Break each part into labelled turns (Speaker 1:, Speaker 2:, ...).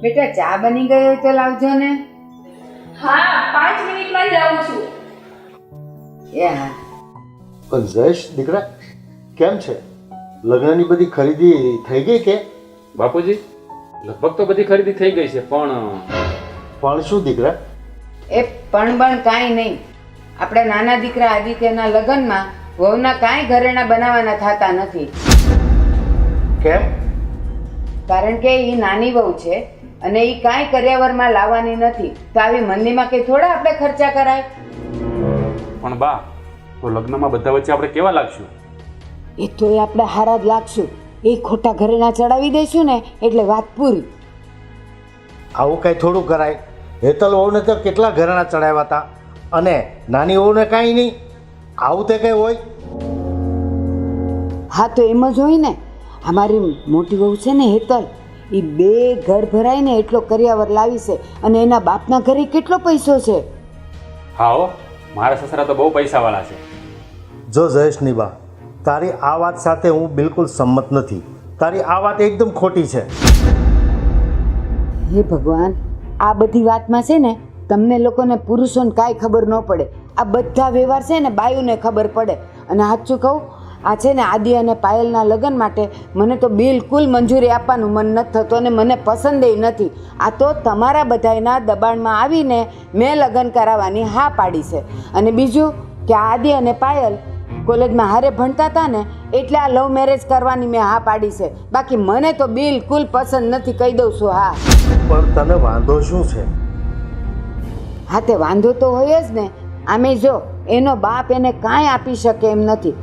Speaker 1: બેટા ચા બની ગઈ હોય તો લાવજો ને.
Speaker 2: હા 5 મિનિટમાં જ આવું છું.
Speaker 1: એ હા.
Speaker 3: પણ જયેશ દીકરા કેમ છે? લગ્નની બધી ખરીદી થઈ ગઈ કે?
Speaker 4: બાપુજી લગભગ તો બધી ખરીદી થઈ ગઈ છે, પણ
Speaker 3: શું દીકરા?
Speaker 1: એ પણ કાંઈ નહીં. આપણા નાના દીકરા આદિત્યના લગ્નમાં વહુના કાંઈ ઘરેણા બનાવવાના થતા નથી.
Speaker 3: કેમ?
Speaker 1: કારણ કે એ નાની વહુ છે અને એ કાંઈ કર્યાવરમાં લાવવાની નથી. તો આવી મંદીમાં કંઈ થોડા આપણે ખર્ચા કરાય?
Speaker 4: પણ બા તો લગ્નમાં બધા વચ્ચે આપણે કેવા લાગશું?
Speaker 1: એ તો એ આપણે હારા જ લાગશું. એ ખોટા ઘરેણા ચડાવી દઈશું ને એટલે વાત પૂરી.
Speaker 3: આવું કાંઈ થોડું કરાય? હેતલ વહુને તો કેટલા ઘરેણા ચડાવ્યા હતા અને નાની વહુને કાંઈ નહીં. આવું તે કંઈ હોય?
Speaker 1: હા તો એમ જ હોય ને. અમારી મોટી વહુ છે ને હેતલ, એ 2 ઘર ભરાય ને એટલો કર્યાવર લાવી છે અને એના બાપના ઘરે કેટલો પૈસો છે.
Speaker 4: હા હો, મારા સસરા તો બહુ પૈસાવાળા છે.
Speaker 3: જો જયેશની બા, તારી આ વાત સાથે હું બિલકુલ સંમત નથી. તારી આ વાત એકદમ ખોટી છે.
Speaker 1: હે ભગવાન, આ બધી વાતમાં છે ને તમને લોકોને પુરુષોને કાંઈ ખબર ન પડે. આ બધા વ્યવહાર છે ને બાયુને ખબર પડે. અને સાચું કહું, આ છે ને આદિ અને પાયલના લગ્ન માટે મને તો બિલકુલ મંજૂરી આપવાનું મન નથી થતું અને મને પસંદ નથી. આ તો તમારા બધાયના દબાણમાં આવીને મેં લગ્ન કરાવવાની હા પાડી છે. અને બીજું કે આદિ અને પાયલ કોલેજમાં હારે ભણતા હતા ને એટલે આ લવ મેરેજ કરવાની મેં હા પાડી છે. બાકી મને તો બિલકુલ પસંદ નથી, કહી દઉં છું. હા
Speaker 3: પણ તને વાંધો શું છે?
Speaker 1: હા તે વાંધો તો હોય જ ને. આમે જો એનો બાપ એને કાંઈ આપી શકે એમ નથી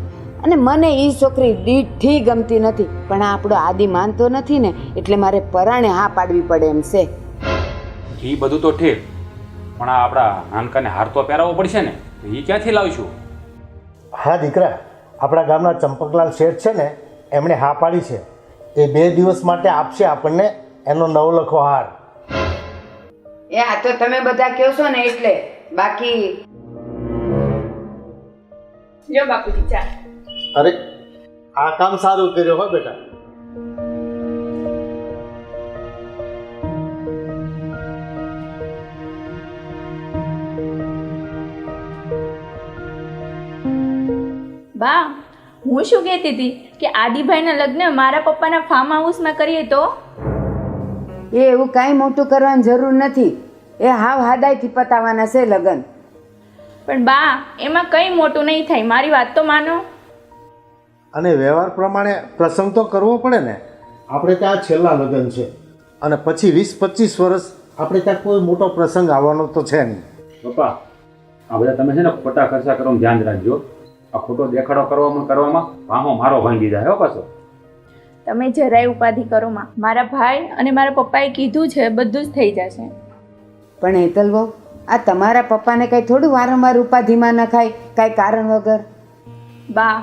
Speaker 1: અને મને એ છોકરી દીઠથી ગમતી નથી. પણ આ આપણો આદિ માનતો નથી ને એટલે મારે પરાણે હા પાડવી પડે એમ છે.
Speaker 4: એ બધું તો ઠીક, પણ આ આપણા નાનકાને હાર તો પહેરાવવો પડશે ને. એ ક્યાંથી લાવીશું?
Speaker 3: હા દીકરા, આપણા ગામના ચંપકલાલ શેઠ છે ને એમણે હા પાડી છે. એ 2 દિવસ માટે આપશે આપણને એનો નવલખો હાર.
Speaker 1: એ આ તો તમે બધા કહો છો ને એટલે. બાકી
Speaker 2: લ્યો બાપુજી ચા.
Speaker 3: અરે આ કામ સારું કર્યો હો બેટા.
Speaker 2: બા હું શું કહેતી હતી કે આદિભાઈના લગ્ન મારા પપ્પાના ફાર્મ હાઉસમાં કરીએ તો?
Speaker 1: એ એવું કાંઈ મોટું કરવાની જરૂર નથી. એ હાવ હાદાઈથી પતાવવાના છે લગ્ન.
Speaker 2: પણ બા એમાં કંઈ મોટું નહીં થાય, મારી વાત તો માનો.
Speaker 3: અને વ્યવહાર પ્રમાણે પ્રસંગ તો કરવો પડે ને. આપણે ત્યાં છેલ્લા લગ્ન છે અને પછી 20-25 વર્ષ આપણે ત્યાં કોઈ મોટો પ્રસંગ આવવાનો તો છે નહીં.
Speaker 4: પપ્પા આ બધા તમે છે ને ખોટા ખર્ચા કરવાનું ધ્યાન રાખજો. આ ખોટો દેખાડો કરવામાં વાહો મારો ભાંગી જાય હો પાછો.
Speaker 2: તમે જરાય ઉપાધિ કરો માં. મારા ભાઈ અને મારા પપ્પાએ કીધું છે બધું જ થઈ જશે.
Speaker 1: પણ હેતલ બહુ, આ તમારા પપ્પાને કંઈ થોડું વારંવાર ઉપાધિમાં નખાય કાંઈ કારણ વગર.
Speaker 2: બા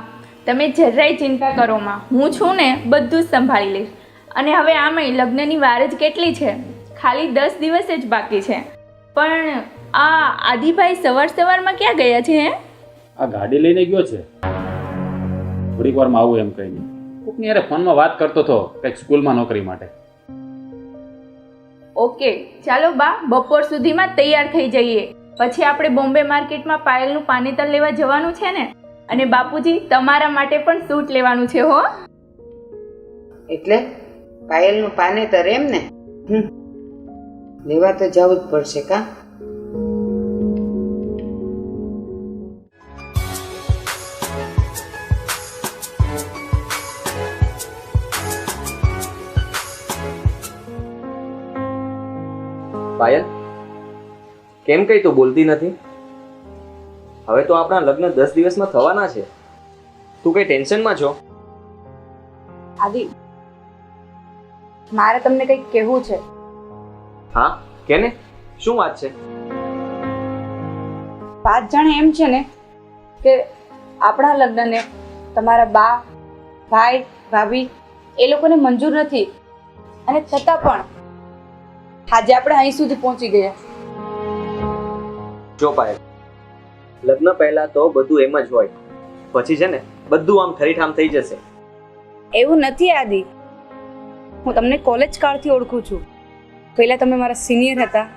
Speaker 2: તમે જરાય ચિંતા કરો માં, હું છું ને બધું જ સંભાળી લઈશ. અને હવે આમાંય લગ્નની વાર જ કેટલી છે, ખાલી 10 દિવસ જ બાકી છે. પણ આ આદિભાઈ સવારમાં ક્યાં ગયા છે? હે
Speaker 4: આ ગાડી લઈને ગયો છે. થોડીક વારમાં આવું એમ કહીને કોકની યાર ફોનમાં વાત કરતો હતો કંઈક સ્કૂલમાં નોકરી માટે.
Speaker 2: ઓકે ચાલો બા, બપોર સુધીમાં તૈયાર થઈ જઈએ. પછી આપણે બોમ્બે માર્કેટમાં પાયલનું પાનેતર લેવા જવાનું છે ને. અને બાપુજી તમારા માટે પણ સૂટ લેવાનું છે હો.
Speaker 1: એટલે પાયલનું પાનેતર એમ ને? લેવા તો જવું જ પડશે કા.
Speaker 5: પાયલ કેમ કઈ તો બોલતી નથી? હવે તો આપણા લગ્ન 10 દિવસમાં થવાના છે. તું કઈ ટેન્શનમાં છો?
Speaker 2: આદિ મારે તમને કંઈક કહેવું છે.
Speaker 5: હા કેને? શું વાત છે?
Speaker 2: વાત જાણે એમ છે ને કે આપણા લગ્નને તમારા બા, ભાઈ, ભાભી એ લોકોને મંજૂર નથી અને છતાં પણ આજે આપણે અહીં સુધી પહોંચી ગયા.
Speaker 5: જો પાયલ, લગ્ન પહેલા તો બધું એમ જ હોય, પછી છે ને બધું આમ ઠરીઠામ થઈ જશે.
Speaker 2: એવું નથી આદિ, હું તમને કોલેજ કાળથી ઓળખું છું
Speaker 6: પહેલાં તમે મારા સિનિયર હતા,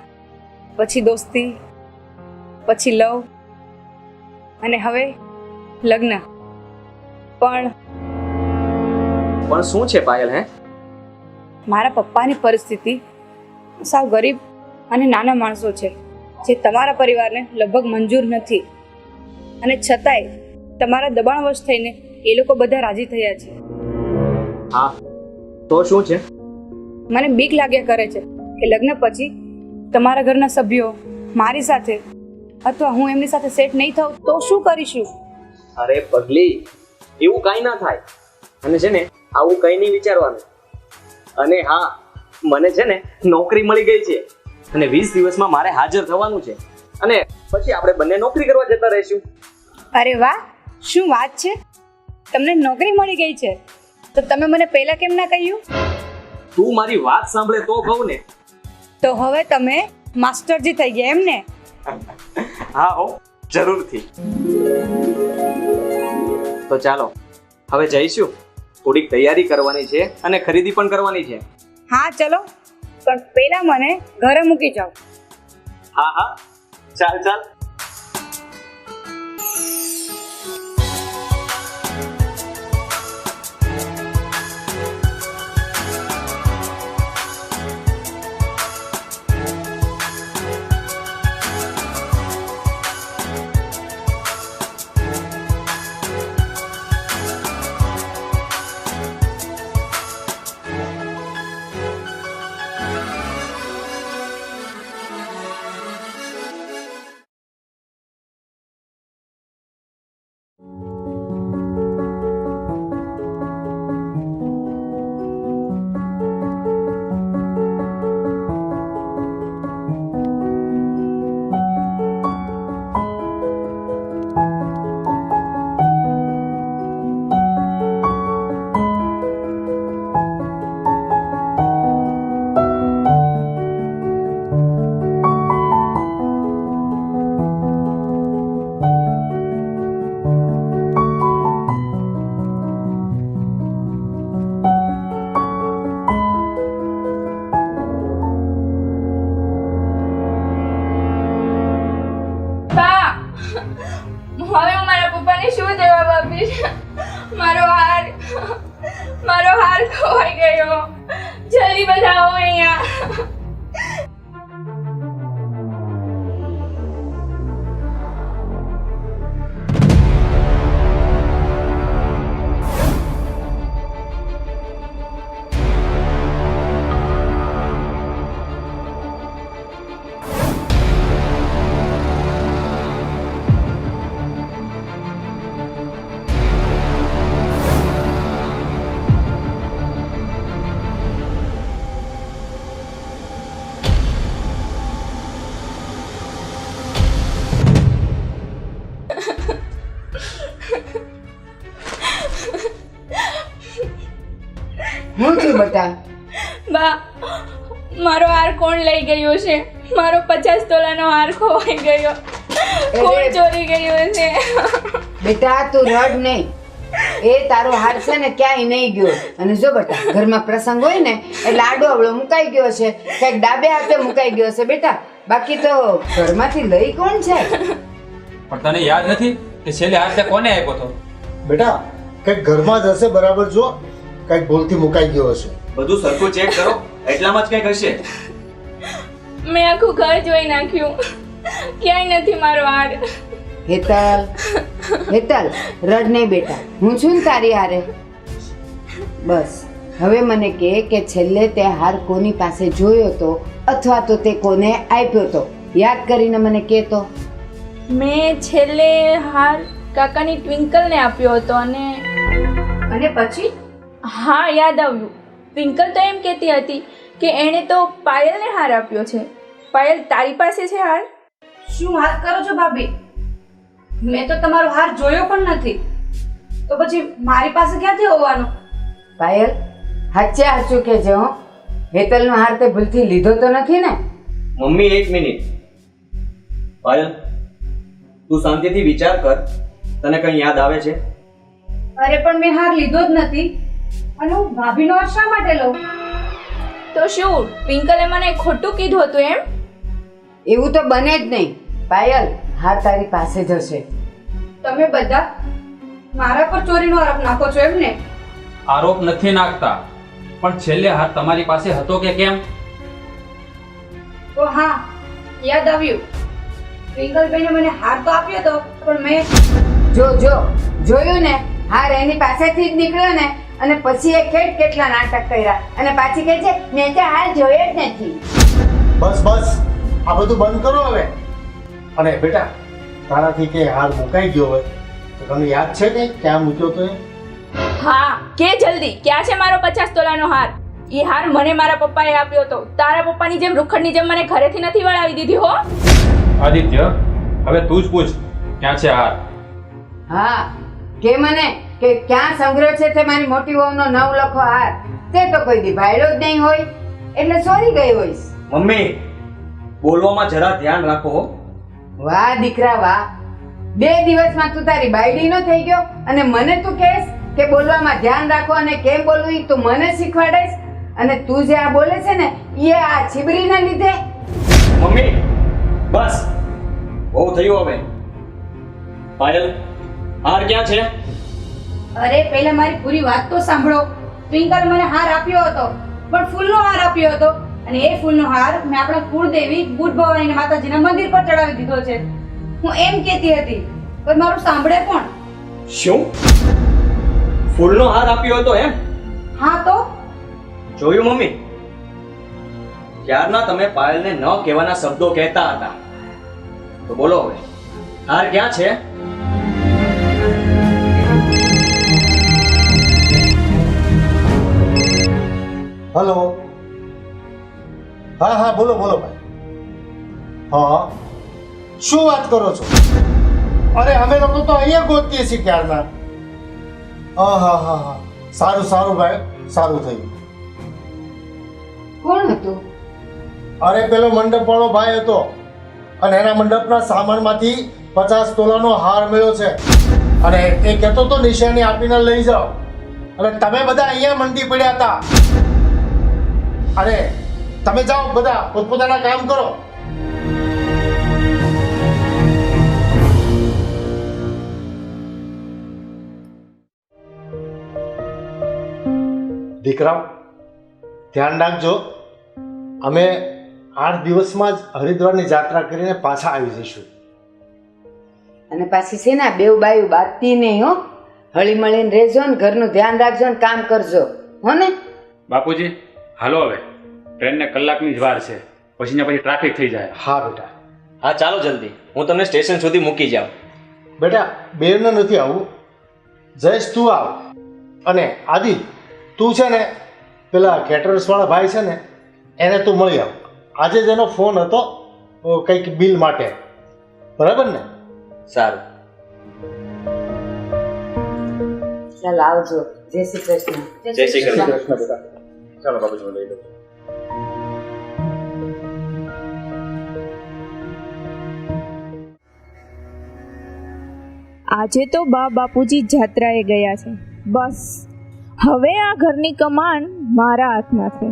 Speaker 6: પછી દોસ્તી, પછી લવ અને હવે લગ્ન. પણ
Speaker 5: શું છે પાયલ?
Speaker 6: મારા પપ્પાની પરિસ્થિતિ સાવ ગરીબ અને નાના માણસો છે, જે તમારા પરિવારને લગભગ મંજૂર નથી. અને છતાંય તમારા દબાણવશ થઈને એ લોકો બધા રાજી થયા છે.
Speaker 5: હા, તો શું છે?
Speaker 6: મને બીક લાગ્યા કરે છે કે લગ્ન પછી તમારા ઘરના સભ્યો મારી સાથે અથવા હું એમની સાથે સેટ નહીં થાઉં તો શું કરીશું?
Speaker 5: અરે પગલી, એવું કાંઈ ના થાય. અને છે ને આવું કંઈ નહીં વિચારવાનું. અને હા, મને છે ને નોકરી મળી ગઈ છે અને 20 દિવસમાં મારે હાજર થવાનું છે અને પછી આપણે બંને નોકરી કરવા જતા રહીશું.
Speaker 6: અરે વાહ, શું વાત છે! તમને નોકરી મળી ગઈ છે તો તમે મને પહેલા કેમ ના કહ્યું?
Speaker 5: તું મારી વાત સાંભળે તો કહું ને.
Speaker 6: તો હવે તમે માસ્ટરજી થઈ ગયા એમ ને?
Speaker 5: હા હો, જરૂરથી. તો ચાલો હવે જઈશું. થોડીક તૈયારી કરવાની છે અને ખરીદી પણ કરવાની છે.
Speaker 6: હા ચલો, પણ પહેલા મને ઘરે મૂકી જાઓ.
Speaker 5: હા હા, ચાલ ચાલ.
Speaker 2: હવે હું મારા પપ્પાને શું જવાબ આપીશ? મારો હાર ખોવાઈ ગયો. જલ્દી બધા આવો અહીંયા.
Speaker 1: હું છું બટા?
Speaker 2: બા, મારો હાર કોણ લઈ ગયો છે? મારો 50 તોલાનો હાર ખોવાઈ ગયો. કોણ ચોરી ગયો છે?
Speaker 1: બેટા તું રડ નહીં. એ તારો હાર છે ને ક્યાંય નહીં ગયો. અને જો બેટા, ઘરમાં પ્રસંગ હોય ને એટલે આડો અવળો મુકાઈ ગયો છે, કંઈક ડાબે હાથે મુકાઈ ગયો છે બેટા. બાકી તો ઘરમાંથી લઈ કોણ છે?
Speaker 7: પણ તને યાદ નથી કે છેલ્લે હાથ કોને આપ્યો હતો?
Speaker 3: બેટા કંઈક ઘરમાં જ હશે, બરાબર જો. કંઈક ભૂલથી મુકાઈ ગયો હશે.
Speaker 5: બધું સરખું ચેક કરો, એટલામાં જ કંઈક હશે.
Speaker 2: મેં આખું ઘર જોઈ નાખ્યું, ક્યાંય નથી મારો હાર.
Speaker 1: હેતલ, હેતલ રડ નહીં બેટા, હું છું ને તારી હારે. બસ હવે મને કહે કે છેલ્લે તે હાર કોની પાસે જોયો તો અથવા તો તે કોને આપ્યો તો? યાદ કરીને મને કહે તો.
Speaker 2: મેં છેલ્લે હાર કાકાની ટ્વિંકલને આપ્યો હતો અને
Speaker 6: પછી
Speaker 2: હા યાદ આવ્યું. ટ્વિંકલ તો એમ કહેતી હતી કે એણે તો પાયલને હાર આપ્યો છે. પાયલ, તારી પાસે છે હાર?
Speaker 6: શું વાત કરો છો ભાભી? મેં તો તમારો હાર જોયો પણ નથી, તો પછી મારી પાસે ક્યાંથી હોવાનો?
Speaker 1: પાયલ, સાચું કહેજે હો. હેતલનો હાર તે ભૂલથી લીધો તો નથી ને?
Speaker 5: Mummy, 1 minute. પાયલ, તું શાંતિથી વિચાર કર. તને કંઈ યાદ આવે છે?
Speaker 6: અરે પણ મેં હાર લીધો જ નથી અને હું ભાભીનો હાર શા માટે લઉં?
Speaker 2: તો તો શું ટ્વિંકલે મને ખોટું કીધું હતું એમ?
Speaker 1: એવું તો બને જ નહીં. પાયલ, હાર તારી પાસે જ હશે.
Speaker 6: તમે બધા મારા પર ચોરીનો આરોપ નાખો છો એમ ને?
Speaker 7: આરોપ નથી નાખતા, પણ છેલ્લે હાથ તમારી પાસે હતો કે કેમ?
Speaker 6: તો હા, યાદ આવ્યું. ટ્વિંકલભાઈને મને હાર તો આપ્યો હતો, પણ મેં
Speaker 1: જોયું ને, હાર એની પાસેથી જ નીકળ્યો ને, અને પછી એ કેટલા નાટક કર્યા, અને પાછી કહે છે મેં તો હાર જોયો જ નથી.
Speaker 3: બસ બસ, આ બધું બંધ કરો હવે. અને બેટા, તારાથી કે હાર મુકાઈ ગયો હોય તો તને યાદ છે કે ક્યાં મૂક્યો તો એ?
Speaker 2: હા, કે જલ્દી, ક્યાં છે મારો 50 તોલાનો હાર? એ હાર મને મારા પપ્પાએ આપ્યો હતો. તારા પપ્પાની જેમ રૂખડની જેમ મને ઘરેથી નથી વળાવી દીધી હો.
Speaker 7: આદિત્ય, હવે તું જ પૂછ, ક્યાં છે હાર?
Speaker 1: હા, કે મને કે ક્યાં સંગ્રહ છે તે મારી મોટી વહુનો 9 લખો હાર. તે તો કોઈ દી ભાડ્યો જ નહીં હોય, એટલે સોરી ગઈ હોઈશ.
Speaker 5: મમ્મી, બોલવામાં જરા ધ્યાન રાખો.
Speaker 1: વાહ દીકરા વાહ, 2 દિવસમાં તું તારી બાયડીનો થઈ ગયો, અને મને તું કહેશ કે બોલવામાં ધ્યાન રાખો અને કેમ બોલવું ઈ તું મને શીખવાડેશ. અને તું જે આ બોલે છે ને એ આ છીબરીના લીધે.
Speaker 5: મમ્મી, બસ બહુ થયું હવે. પાયલ, હાર ક્યાં છે?
Speaker 6: અરે પહેલા મારી પૂરી વાત તો સાંભળો. ટ્વિંકલ મને હાર આપ્યો હતો, પણ ફૂલનો હાર આપ્યો હતો, અને એ ફૂલનો હાર મેં આપણા કુળદેવી બુટ ભવાનીના માતાજીના મંદિર પર ચડાવી દીધો છે. હું એમ કહેતી હતી, પણ મારું સાંભળે કોણ?
Speaker 5: શું? ફૂલનો હાર આપ્યો હતો એમ?
Speaker 6: હા તો
Speaker 5: જોયું મમ્મી? ક્યારના તમે પાયલને ન કહેવાના શબ્દો કહેતા હતા. તો બોલો હવે, હાર ક્યાં છે?
Speaker 3: હલો. હા હા, બોલો બોલો ભાઈ. હા, શું વાત કરો છો? અરે અમે લોકો તો અહીંયા ગોતીએ છીએ ક્યારના. હા હા હા હા, સારું સારું ભાઈ, સારું થયું.
Speaker 1: કોણ હતું?
Speaker 3: અરે પેલો મંડપવાળો ભાઈ હતો, અને એના મંડપના સામાનમાંથી 50 તોલાનો હાર મળ્યો છે, અને એ કહેતો તો નિશાની આપીને લઈ જાઓ, અને તમે બધા અહીંયા મંડી પડ્યા હતા. અરે તમે જાઓ, બધા પોતપોતાના કામ કરો. દીકરાઓ, ધ્યાન રાખજો. અમે 8 દિવસમાં જ હરિદ્વારની યાત્રા કરીને પાછા આવી જઈશું.
Speaker 1: અને પાછી છે ને બેવ બાયું બાતતી નહીં હો. હળી મળીને રહેજો ને, ઘરનું ધ્યાન રાખજો ને કામ કરજો, હો ને?
Speaker 4: બાપુજી, હાલો હવે, ટ્રેનને કલાકની જ વાર છે, પછી ટ્રાફિક થઈ જાય.
Speaker 3: હા બેટા.
Speaker 5: હા ચાલો જલ્દી, હું તમને સ્ટેશન સુધી મૂકી જાઉં.
Speaker 3: બેટા, બેરને નથી આવું. જયેશ તું આવ, અને આદિ તું છે ને પેલા કેટરર્સવાળા ભાઈ છે ને એને તું મળી આવ. આજે જ એનો ફોન હતો કંઈક બિલ માટે, બરાબર ને?
Speaker 5: સારું.
Speaker 1: ચાલો આવજો. જય શ્રી કૃષ્ણ.
Speaker 5: જય શ્રી કૃષ્ણ.
Speaker 4: ચાલો બાપુજી, લઈ લો.
Speaker 2: આજે તો બાપુજી જાત્રાએ ગયા છે. બસ હવે આ ઘરની કમાન મારા હાથમાં છે.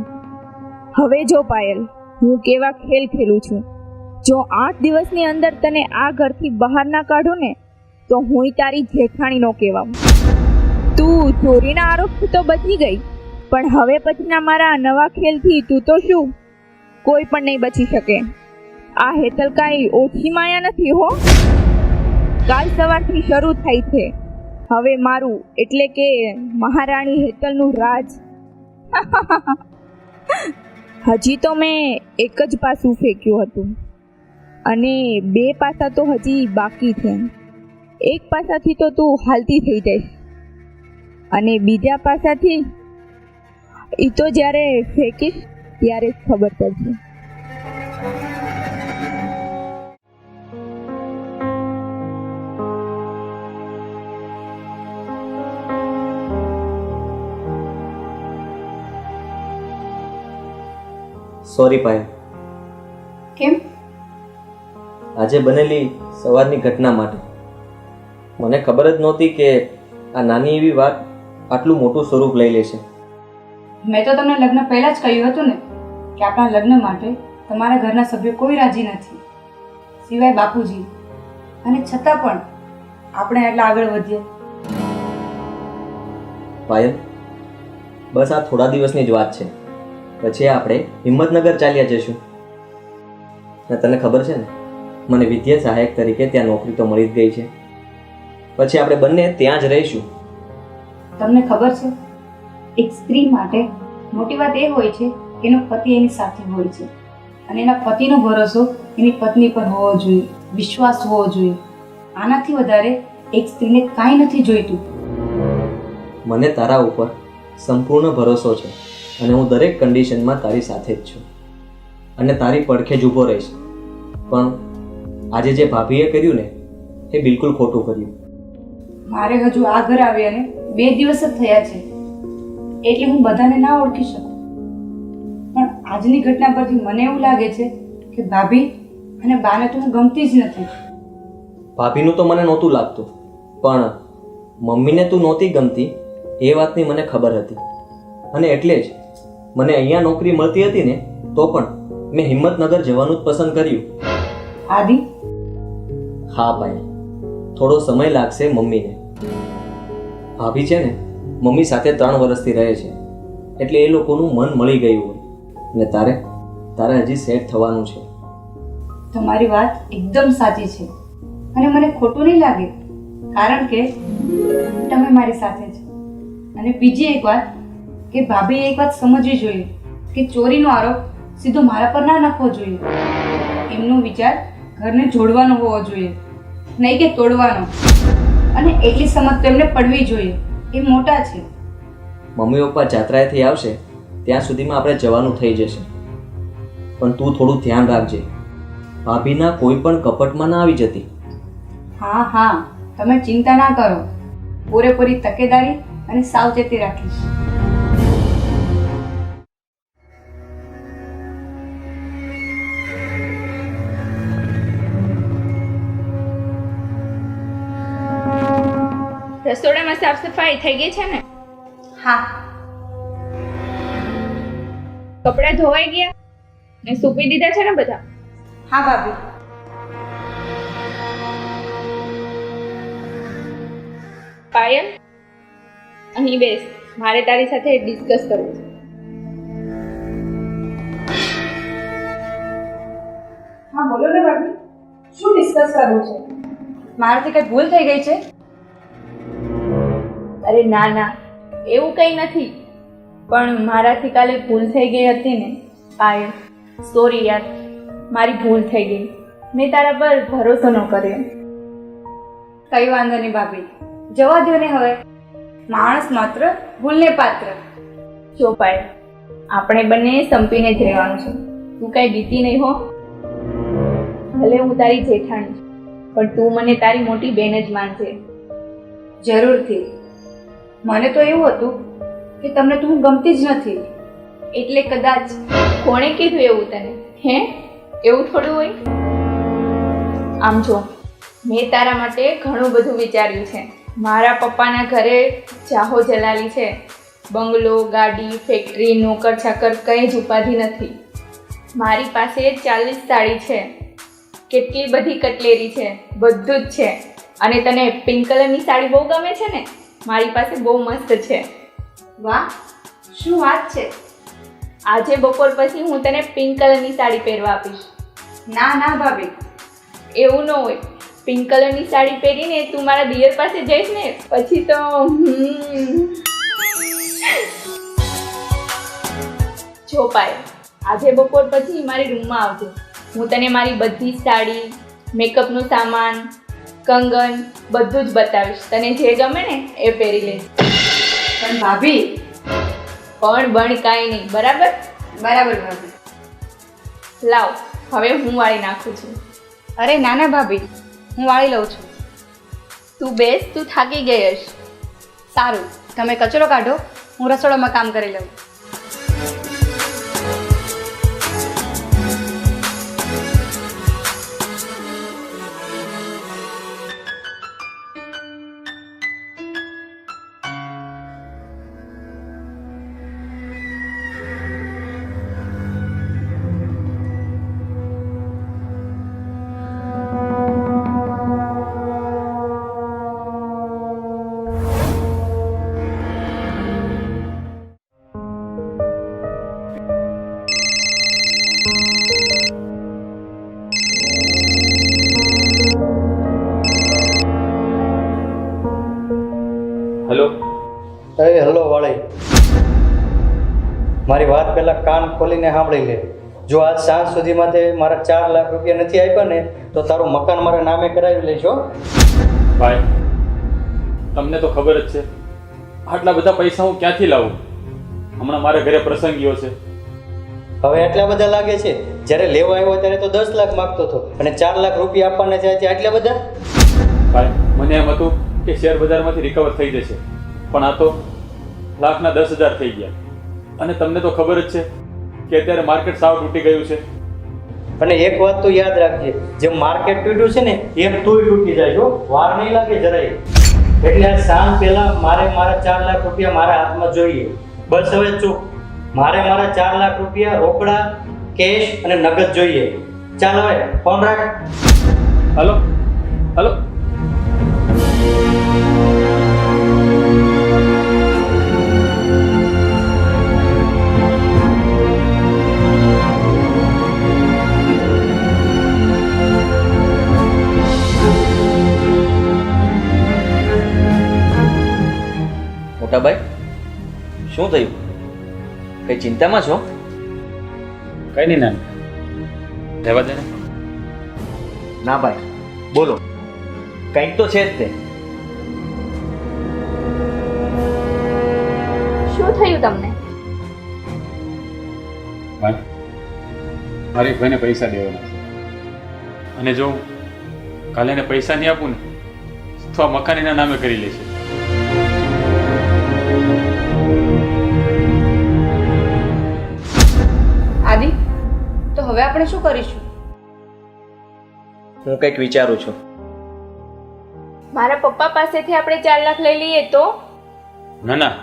Speaker 2: હવે જો પાયલ, હું કેવા ખેલ ખેલું છું. જો 8 દિવસની અંદર તને આ ઘરથી બહાર ના કાઢું ને, તો હું તારી જેઠાણીનો કહેવાઉં. તું ચોરીના આરોપથી તો બચી ગઈ, પણ હવે પછીના મારા નવા ખેલથી તું તો શું, કોઈ પણ નહીં બચી શકે. આ હેતલ કાંઈ ઓછી માયા નથી હો. કાલ સવારથી શરૂ થાય છે હવે મારું, એટલે કે મહારાણી હેતલનું રાજ. હજી તો મેં એક જ પાસું ફેંક્યું હતું, અને 2 પાસા તો હજી બાકી છે. એક પાસાથી તો તું હાલતી થઈ જઈશ, અને બીજા પાસાથી એ તો જ્યારે ફેંકીશ ત્યારે જ ખબર પડશે.
Speaker 5: સોરી પાયલ,
Speaker 6: કેમ?
Speaker 5: આજે બનેલી સવારની ઘટના માટે. મને ખબર જ નહોતી કે આ નાની એવી વાત આટલું મોટું સ્વરૂપ લઈ લેશે.
Speaker 6: મેં તો તમને લગ્ન પહેલા જ કહ્યું હતું ને કે આપણા લગ્ન માટે તમારા ઘરના સભ્યો કોઈ રાજી નથી, સિવાય બાપુજી. અને છતાં પણ આપણે એટલા આગળ વધીએ.
Speaker 5: પાયલ, બસ આ થોડા દિવસની જ વાત છે, પછી આપણે હિંમતનગર ચાલ્યા જઈશું. ને તને ખબર છે ને, મને વિદ્યા સહાયક તરીકે ત્યાં નોકરી તો મળી જ ગઈ છે. પછી આપણે બંને ત્યાં જ રહીશું.
Speaker 6: તમને ખબર છે, એક સ્ત્રી માટે મોટી વાત એ હોય છે કે એનો પતિ એની સાથે હોય છે અને એના પતિનો ભરોસો એની પત્ની પર હોવો જોઈએ, વિશ્વાસ હોવો જોઈએ. આનાથી વધારે એક સ્ત્રીને કાંઈ નથી જોઈતું.
Speaker 5: મને તારા ઉપર સંપૂર્ણ ભરોસો છે અને હું દરેક કન્ડિશનમાં તારી સાથે જ છું અને તારી પડખે જ ઊભો રહીશ. પણ આજે જે ભાભીએ કર્યું ને, એ બિલકુલ ખોટું કર્યું.
Speaker 6: મારે હજુ આ ઘર આવ્યાને 2 દિવસ જ થયા છે, એટલે હું બધાને ના ઓળખી શકું. પણ આજની ઘટના પરથી મને એવું લાગે છે કે ભાભી અને બાને તો હું ગમતી જ નથી.
Speaker 5: ભાભીનું તો મને નહોતું લાગતું, પણ મમ્મીને તું નહોતી ગમતી એ વાતની મને ખબર હતી. અને એટલે જ મને અહીંયા નોકરી મળતી હતી ને, તો પણ મેં હિંમતનગર જવાનું જ પસંદ કર્યું.
Speaker 6: આદિ,
Speaker 5: હા ભાઈ, થોડો સમય લાગશે મમ્મીને. ભાભી છે ને, મમ્મી સાથે 3 વર્ષથી રહે છે, એટલે એ લોકોનું મન મળી ગયું હોય. ને તારે હજી સેટ થવાનું છે.
Speaker 6: તમારી વાત એકદમ સાચી છે અને મને ખોટું નહીં લાગે, કારણ કે તમે મારી સાથે છો. અને બીજી એક વાત કે ભાભીએ એક વાત સમજવી જોઈએ કે ચોરીનો આરોપ સીધો મારા પર ના નાખવો જોઈએ. એમનો વિચાર ઘરને જોડવાનો હોવો જોઈએ, નહીં કે તોડવાનો. અને એટલી સમજ તો એમને પડવી જોઈએ, એ મોટા છે.
Speaker 5: મમ્મી પપ્પા જાત્રાએથી આવશે ત્યાં સુધીમાં આપણે જવાનું થઈ જશે. પણ તું થોડું ધ્યાન રાખજે, ભાભીના કોઈ પણ કપટમાં ના આવી જતી.
Speaker 6: હા હા, તમે ચિંતા ના કરો, પૂરેપૂરી તકેદારી અને સાવચેતી રાખીશ.
Speaker 2: રસોડામાં સાફ સફાઈ થઈ ગઈ છે ને?
Speaker 6: હા.
Speaker 2: કપડાં ધોવાઈ ગયા ને સૂકવી દીધા છે ને બધા?
Speaker 6: હા ભાભી.
Speaker 2: પાયલ, અહીં બેસ, મારે તારી સાથે ડિસ્કસ કરવું છે.
Speaker 6: હા બોલો ને ભાભી, શું ડિસ્કસ કરવું છે? મારાથી કઈ ભૂલ થઈ ગઈ છે?
Speaker 2: અરે ના ના, એવું કંઈ નથી, પણ મારાથી કાલે ભૂલ થઈ ગઈ હતી ને પાયલ. સોરી યાર, મારી ભૂલ થઈ ગઈ, મેં તારા પર ભરોસો ન કર્યો.
Speaker 6: કઈ વાંધો નહીં ભાભી, જવા દો ને હવે. માણસ માત્ર ભૂલને પાત્ર.
Speaker 2: જો પાયલ, આપણે બંને સંપીને જ રહેવાનું છે, તું કાંઈ બીતી નહીં હો. ભલે હું તારી જેઠાણી છું, પણ તું મને તારી મોટી બેન જ માનજે.
Speaker 6: જરૂરથી. મને તો એવું હતું કે તમને તો હું ગમતી જ નથી, એટલે કદાચ.
Speaker 2: કોણે કીધું એવું તને? હે, એવું થોડું હોય? આમ જો, મેં તારા માટે ઘણું બધું વિચાર્યું છે. મારા પપ્પાના ઘરે જાહો જલાલી છે, બંગલો, ગાડી, ફેક્ટરી, નોકર ચાકર કંઈ જ ઉપાધિ નથી. મારી પાસે 40 સાડી છે, કેટલી બધી કટલેરી છે, બધું જ છે. અને તને પિંક કલરની સાડી બહુ ગમે છે ને? મારી પાસે બહુ મસ્ત છે.
Speaker 6: વાહ, શું વાત છે!
Speaker 2: આજે બપોર પછી હું તને પિંક કલરની સાડી પહેરવા આપીશ.
Speaker 6: ના ના ભાભી,
Speaker 2: એવું ન હોય. પિંક કલરની સાડી પહેરીને તું મારા દિયર પાસે જઈશ ને, પછી તો જો પાય, આજે બપોર પછી મારી રૂમમાં આવજો. હું તને મારી બધી સાડી, મેકઅપનું સામાન, કંગન બધું જ બતાવીશ. તને જે ગમે ને એ પહેરી લઈશ.
Speaker 6: પણ ભાભી.
Speaker 2: પણ બણ કાંઈ નહીં, બરાબર?
Speaker 6: બરાબર ભાભી.
Speaker 2: લાવ, હવે હું વાળી નાખું છું.
Speaker 6: અરે નાના ભાભી, હું વાળી લઉં છું.
Speaker 2: તું બેસ, તું થાકી ગઈ હશ.
Speaker 6: સારું, તમે કચરો કાઢો, હું રસોડામાં કામ કરી લઉં.
Speaker 8: મારી વાત પહેલાં કાન ખોલીને સાંભળી લે. જો આજ સાંજ સુધીમાં તે મારા 4 લાખ રૂપિયા નથી આપ્યા ને તો તારું મકાન મારા નામે કરાવી લઈશ હો.
Speaker 4: ભાઈ તમને તો ખબર જ છે આટલા બધા પૈસા હું ક્યાંથી લાવું? હમણાં મારા ઘરે પ્રસંગીઓ છે.
Speaker 8: હવે એટલા બધા લાગે છે? જ્યારે લેવા આવ્યો ત્યારે તો 10 લાખ માગતો હતો અને 4 લાખ રૂપિયા આપવાના છે આજે આટલા બધા?
Speaker 4: ભાઈ મને એમ હતું કે શેર બજારમાંથી રિકવર થઈ જશે, પણ આ તો લાખના 10,000 થઈ ગયા. અને તમને તો ખબર જ છે કે અત્યારે માર્કેટ સાવ તૂટી ગયું છે.
Speaker 8: અને એક વાત તો યાદ રાખજે, જેમ માર્કેટ તૂટ્યું છે ને એમ તુંય તૂટી જાય જો, વાર નહીં લાગે જરાય. એટલે આ સાંજ પહેલા મારે મારા 4 લાખ રૂપિયા મારા હાથમાં જોઈએ. બસ હવે ચૂપ. મારે મારા 4 લાખ રૂપિયા રોકડા, કેશ અને નગદ જોઈએ. ચાલ હવે ફોન રાખ.
Speaker 4: Hello hello.
Speaker 5: મોટાભાઈ, શું થયું? કઈ ચિંતામાં છો?
Speaker 4: કઈ નહીં ના રહેવા દે ને.
Speaker 5: ના ભાઈ, બોલો. કંઈક તો છે જ તે.
Speaker 2: શું થયું તમને?
Speaker 4: ભાઈ મારે એક ભાઈને પૈસા દેવાના છે, અને જો કાલે એને પૈસા નહીં આપું ને તો આ મકાન એના નામે કરી લેશે.
Speaker 6: આદિ, તો હવે આપણે શું કરીશું?
Speaker 5: હું કંઈક વિચારું છું.
Speaker 2: મારા પપ્પા પાસેથી આપણે 4 લાખ લઈ લઈએ તો?
Speaker 4: ના ના,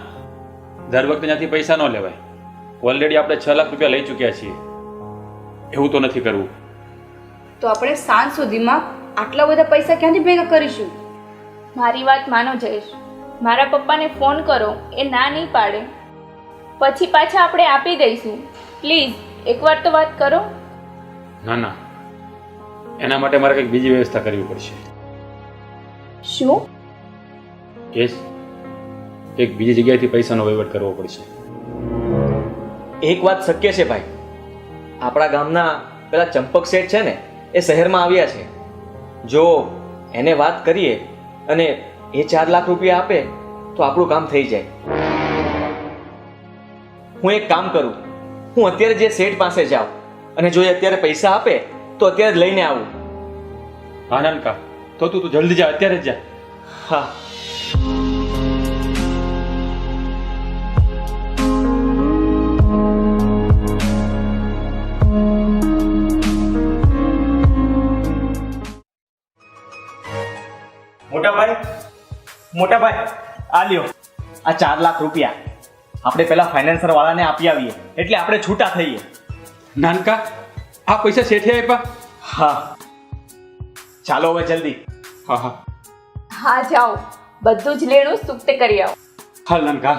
Speaker 4: દર વખતે ત્યાંથી પૈસા ન લેવાય. ઓલરેડી આપણે 6 લાખ રૂપિયા લઈ ચૂક્યા છીએ. એવું તો નથી કરવું.
Speaker 6: તો આપણે સાંજ સુધીમાં આટલા બધા પૈસા ક્યાંથી ભેગા કરીશું?
Speaker 2: મારી વાત માનો જયેશ, મારા પપ્પાને ફોન કરો, એ ના નહીં પાડે. પછી પાછા આપણે આપી દઈશું. પ્લીઝ એકવાર તો વાત કરો.
Speaker 4: ના ના, એના માટે મારે કંઈક બીજી વ્યવસ્થા કરવી પડશે.
Speaker 2: શું?
Speaker 4: કેસ એક બીજી જગ્યાએથી પૈસાનો વહીવટ કરવો પડશે.
Speaker 5: એક વાત શક્ય છે ભાઈ. આપણા ગામના પેલા ચંપક શેઠ છે ને, એ શહેરમાં આવ્યા છે. જો એને વાત કરીએ અને એ 4 લાખ રૂપિયા આપે તો આપણું કામ થઈ જાય. હું એક કામ કરું, હું અત્યારે જે શેઠ પાસે જાઉં અને જો એ અત્યારે પૈસા આપે તો અત્યારે જ લઈને આવું.
Speaker 4: હા નાનકા, તો તું જલ્દી જા, અત્યારે જ જા.
Speaker 5: હા. મોટાભાઈ, આ લ્યો આ 4 લાખ રૂપિયા. આપણે પેલા ફાઇનાન્સર વાળાને આપી આવીએ એટલે આપણે છૂટા થઈએ.
Speaker 4: નાનકા, આ પૈસા શેઠે આપ્યા?
Speaker 5: હા, ચાલો હવે જલ્દી.
Speaker 4: હા હા
Speaker 2: હા જાઓ, બધું જ લેણું સુક્તે કરી આવો.
Speaker 4: હા નાનકા.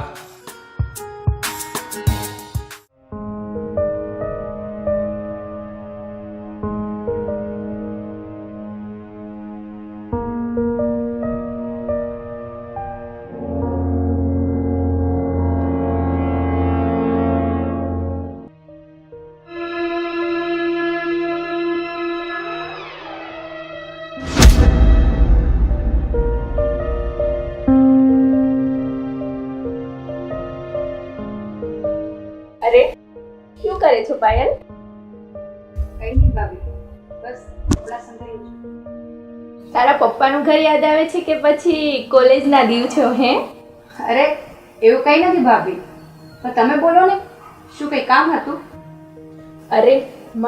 Speaker 2: અરે શું કરે છો પાયલ?
Speaker 6: કઈ નહીં ભાભી, બસ થોડા સંભળાયું છું.
Speaker 2: તારા પપ્પાનું ઘર યાદ આવે છે કે પછી કોલેજના દિવસો? હે?
Speaker 6: અરે એવું કંઈ નથી ભાભી, પણ તમે બોલો ને, શું કંઈ કામ હતું?
Speaker 2: અરે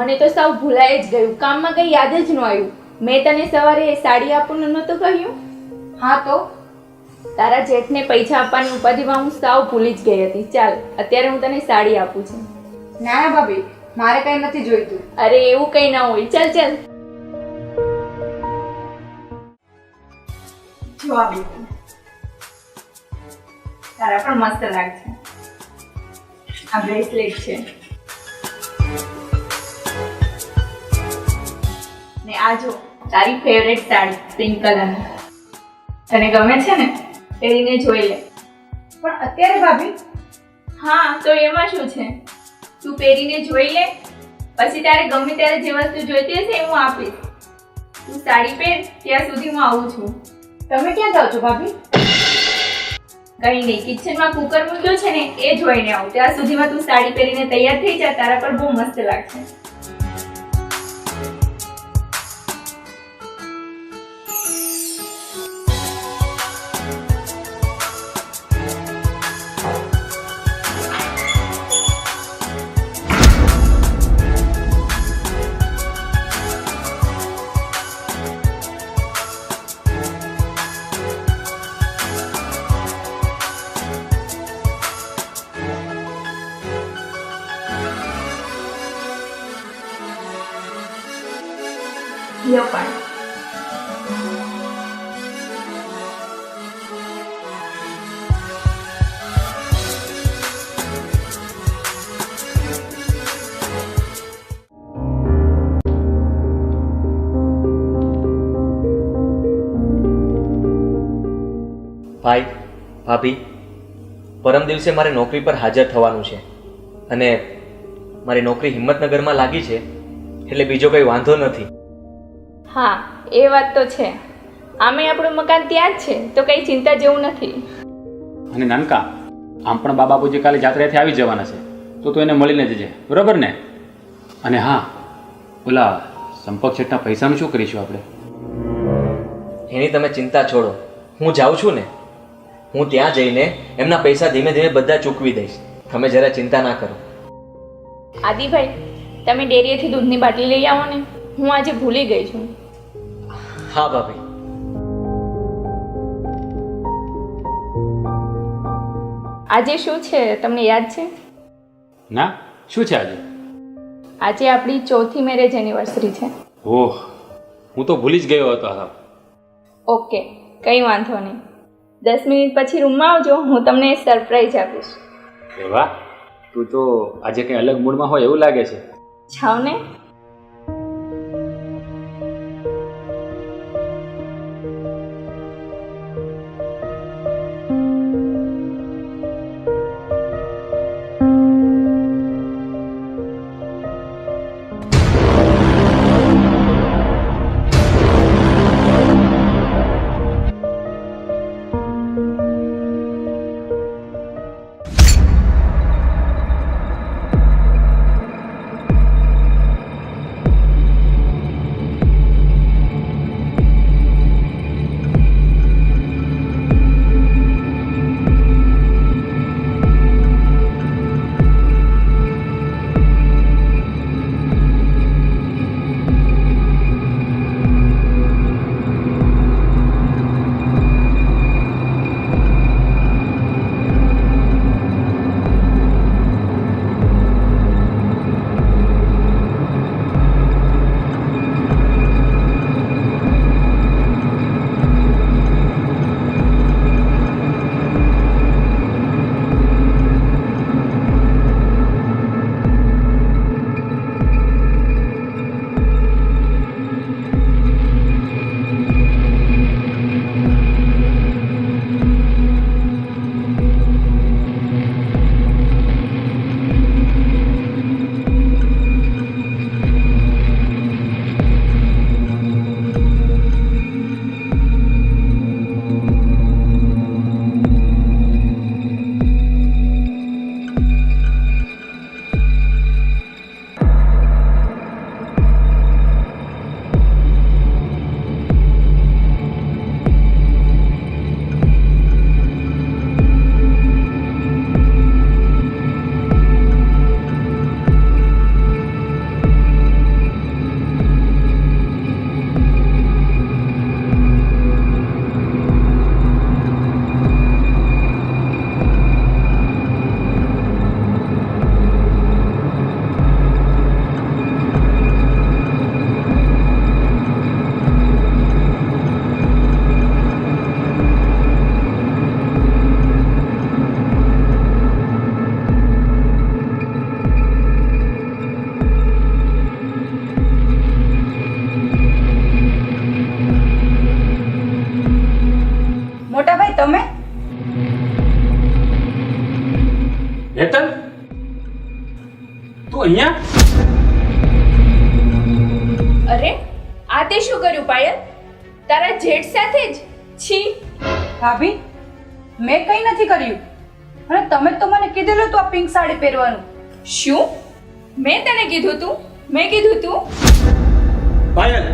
Speaker 2: મને તો સાવ ભૂલાઈ જ ગયું, કામમાં કંઈ યાદ જ ન આવ્યું. મેં તને સવારે સાડી આપવાનું નહોતું કહ્યું?
Speaker 6: હા તો
Speaker 2: તારા જેઠને પૈસા આપવાની ઉપાધિમાં હું સાવ ભૂલી જ ગઈ હતી. ચાલ અત્યારે હું તને સાડી આપું છું.
Speaker 6: ના ના ભાભી, મારે કંઈ નથી જોઈતું.
Speaker 2: અરે એવું કંઈ ના હોય, ચાલ ચાલ. જો આવી તારા પણ મસ્ત લાગશે. આ બ્રેસલેટ છે ને આ જો તારી ફેવરેટ સાડી પિંક કલરની. તને ગમે છે ને? પહેરીને જોઈ લે.
Speaker 6: પણ અત્યારે ભાભી,
Speaker 2: હા તો એમાં શું છે, તું પહેરીને જોઈ લે, પછી તારે ગમે ત્યારે જે વસ્તુ જોઈતી હશે એ હું આપીશ. તું સાડી પહેર, ત્યાં સુધી હું આવું છું.
Speaker 6: તમે ક્યાં જાઓ છો ભાભી?
Speaker 2: કઈ નહીં, કિચનમાં કુકર મૂક્યો છે ને એ જોઈને આવું. ત્યાં સુધીમાં તું સાડી પહેરીને તૈયાર થઈ જા, તારા પર બહુ મસ્ત લાગશે. લ્યો પાણી.
Speaker 5: ભાઈ, ભાભી, પરમ દિવસે મારે નોકરી પર હાજર થવાનું છે અને મારી નોકરી હિંમતનગરમાં લાગી છે, એટલે બીજો કંઈ વાંધો નથી.
Speaker 2: હા એ વાત તો છે. આમે આપણું મકાન ત્યાં જ છે, તો કઈ ચિંતા જેવું નથી.
Speaker 4: અને નાનકા, આમ પણ બા બાપુજી કાલે જાત્રાથી આવી જવાના છે, તો તું એને મળીને જજે, બરોબર ને? અને હા, ઓલા સંપર્ક શેઠના પૈસાનું શું કરીશું આપણે?
Speaker 5: એની તમે ચિંતા છોડો, હું જાઉં છું ને, હું ત્યાં જઈને એમના પૈસા ધીમે ધીમે બધા ચૂકવી દઈશ. તમે જરા ચિંતા ના કરો.
Speaker 2: આદિભાઈ, તમે ડેરીએથી દૂધની બાટલી લઈ આવો ને, હું આજે ભૂલી ગઈ છું.
Speaker 5: હા ભાભી.
Speaker 2: આજે શું છે તમને યાદ છે?
Speaker 4: ના, શું છે આજે?
Speaker 2: આજે આપણી 4થી મેરેજ એનિવર્સરી છે.
Speaker 4: ઓહ, હું તો ભૂલી જ ગયો હતો. હા,
Speaker 2: ઓકે, કંઈ વાંધો નહીં. 10 મિનિટ પછી રૂમમાં આવજો, હું તમને સરપ્રાઈઝ આપીશ.
Speaker 4: એ વાહ, તું તો આજે કંઈ અલગ મૂડમાં હોય એવું લાગે છે.
Speaker 2: જાઓ ને.
Speaker 7: અહીંયા
Speaker 2: અરે આ તે શું કર્યું પાયલ? તારા જેઠ સાથે જ? છી.
Speaker 6: ભાભી મેં કંઈ નથી કર્યું અને તમે તો મને કીધેલું હતું આ પિંક સાડી પહેરવાનું.
Speaker 2: શું? મેં તને કીધું તું? મેં કીધું તું?
Speaker 5: પાયલ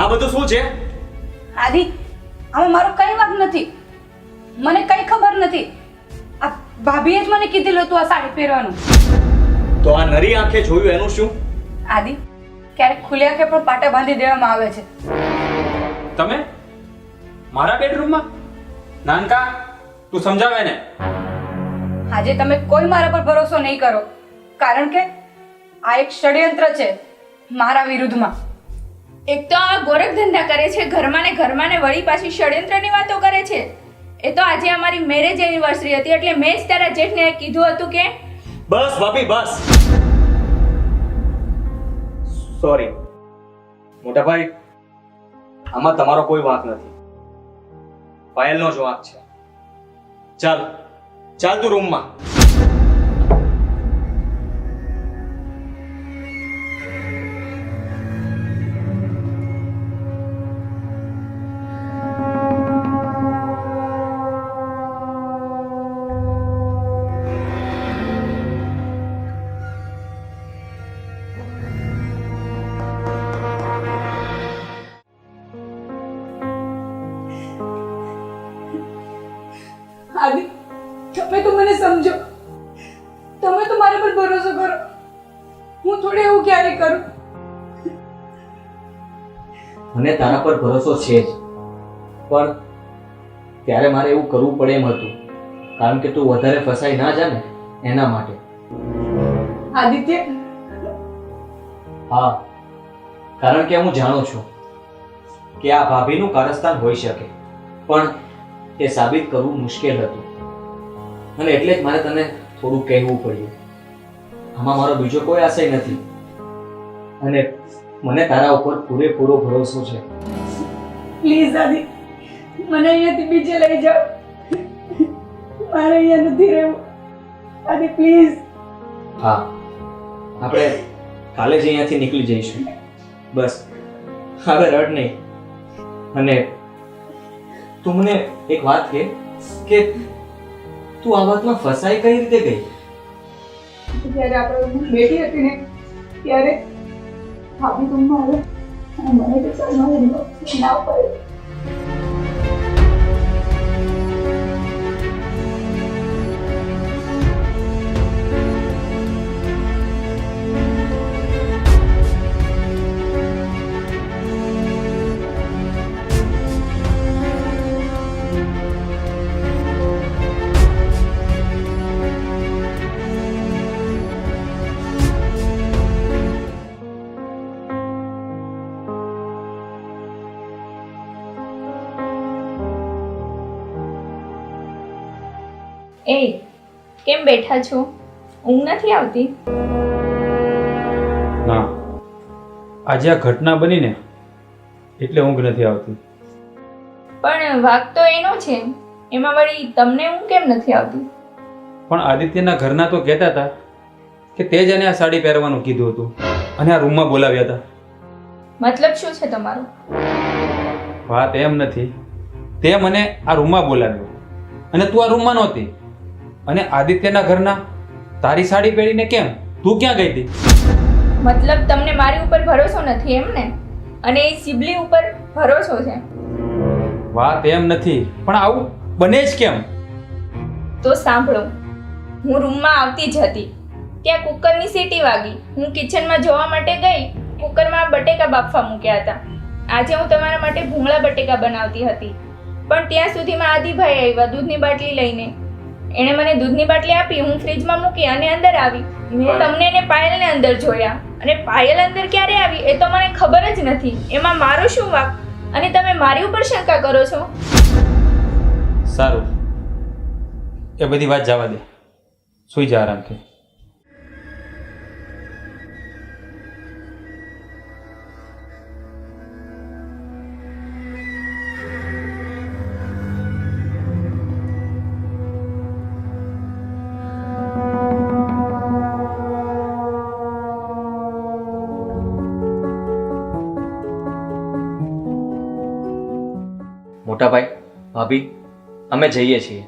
Speaker 5: આ બધું શું છે?
Speaker 6: આદિ આમાં મારો કંઈ વાંક નથી. મને કંઈ ખબર નથી. આ ભાભીએ જ મને કીધેલું હતું આ સાડી પહેરવાનું.
Speaker 5: તો આ નરી આંખે જોયું એનું શું?
Speaker 6: આદિ ક્યારેક ખુલ્લી આંખે પણ પાટા બાંધી દેવામાં આવે છે.
Speaker 7: તમે મારા બેડરૂમમાં? નાનકા તું સમજાવે ને.
Speaker 6: આજે તમે કોઈ મારા પર ભરોસો નહીં કરો કારણ કે આ એક ષડયંત્ર છે મારા વિરુદ્ધમાં.
Speaker 2: એક તો આ ગોરખ ધંધા કરે છે ઘરમાં ને વળી પાછી ષડયંત્રની વાતો કરે છે. એ તો આજે અમારી મેરેજ એનિવર્સરી હતી એટલે મેં જ તારા જેઠને કીધું હતું કે
Speaker 5: બસ ભાભી બસ. સોરી મોટા ભાઈ, આમાં તમારો કોઈ વાંક નથી. પાયલનો જ વાંક છે. ચાલ ચાલ તું રૂમમાં.
Speaker 6: આદિ તમે તો મને સમજો. તમે તો મારા પર ભરોસો કરો. હું થોડી એવું ક્યારે કરું.
Speaker 5: મને તારા પર ભરોસો છે જ, પણ ત્યારે મારે એવું કરવું પડે એમ હતું કારણ કે તું વધારે ફસાઈ ના જા ને એના માટે.
Speaker 6: આદિત્ય
Speaker 5: હા, કારણ કે હું જાણું છું કે આ ભાભીનું કારસ્તાન હોઈ શકે પણ તે સાબિત કરવું મુશ્કેલ હતું અને એટલે જ મારે તને થોડું કહેવું પડ્યું. આમાં મારો બીજો કોઈ આશય નથી અને મને તારા ઉપર પૂરેપૂરો ભરોસો છે.
Speaker 6: પ્લીઝ આદિ મને અહીંયાથી બીજે લઈ જાઓ. મારે અહીંયા નથી રહેવું. આદિ પ્લીઝ.
Speaker 5: હા, આપણે કાલે જ અહીંયાથી નીકળી જઈશું. બસ હવે રડ નહીં. અને તું મને એક વાત કહે કે તું આ વાતમાં ફસાઈ કઈ રીતે ગઈ?
Speaker 6: જ્યારે આપણે બેઠી હતી ને ત્યારે ભાભી રૂમમાં આવે અને મને કે ચાલ મારે ના પડે.
Speaker 2: એ કેમ બેઠા છો? ઊંઘ નથી આવતી?
Speaker 4: ના, આજે આ ઘટના બની ને એટલે ઊંઘ નથી આવતી.
Speaker 2: પણ વાક તો એનો છે, એમાં વળી તમને ઊંઘ કેમ નથી આવતી?
Speaker 4: પણ આદિત્યના ઘરના તો કહેતા હતા કે તે જ એને આ સાડી પહેરવાનું કીધું હતું અને આ રૂમમાં બોલાવ્યા હતા.
Speaker 2: મતલબ શું છે તમારો?
Speaker 4: વાત એમ નથી, તે મને આ રૂમમાં બોલાવ્યો અને તું આ રૂમમાં નહોતી અને આદિત્યના ઘરના તારી સાડી પહેરીને કેમ તું ક્યાં ગઈ હતી?
Speaker 2: મતલબ તમને મારી ઉપર ભરોસો નથી એમ ને? અને એ સિબલી ઉપર ભરોસો છે?
Speaker 4: વાત એમ નથી, પણ આવું બને જ કેમ?
Speaker 2: તો સાંભળો, હું રૂમમાં આવતી જ હતી ત્યાં કુકરની સીટી વાગી. હું કિચનમાં જોવા માટે ગઈ, કુકરમાં બટેકા બાફવા મૂક્યા હતા. આજે હું તમારા માટે ભૂંગળા બટેકા બનાવતી હતી પણ ત્યાં સુધીમાં આદિભાઈ આવ્યા દૂધની બાટલી લઈને. એણે મને દૂધની બાટલી આપી, હું ફ્રીજમાં મૂકી અને અંદર આવી. મેં તમને અને પાયલને અંદર જોયા અને પાયલ અંદર ક્યારે આવી એ તો મને ખબર જ નથી. એમાં મારો શું વાંક? અને તમે મારી ઉપર શંકા કરો છો?
Speaker 4: સારું, એ બધી વાત જવા દે, સૂઈ જા આરામથી.
Speaker 5: મોટા ભાઈ ભાભી અમે જઈએ છીએ.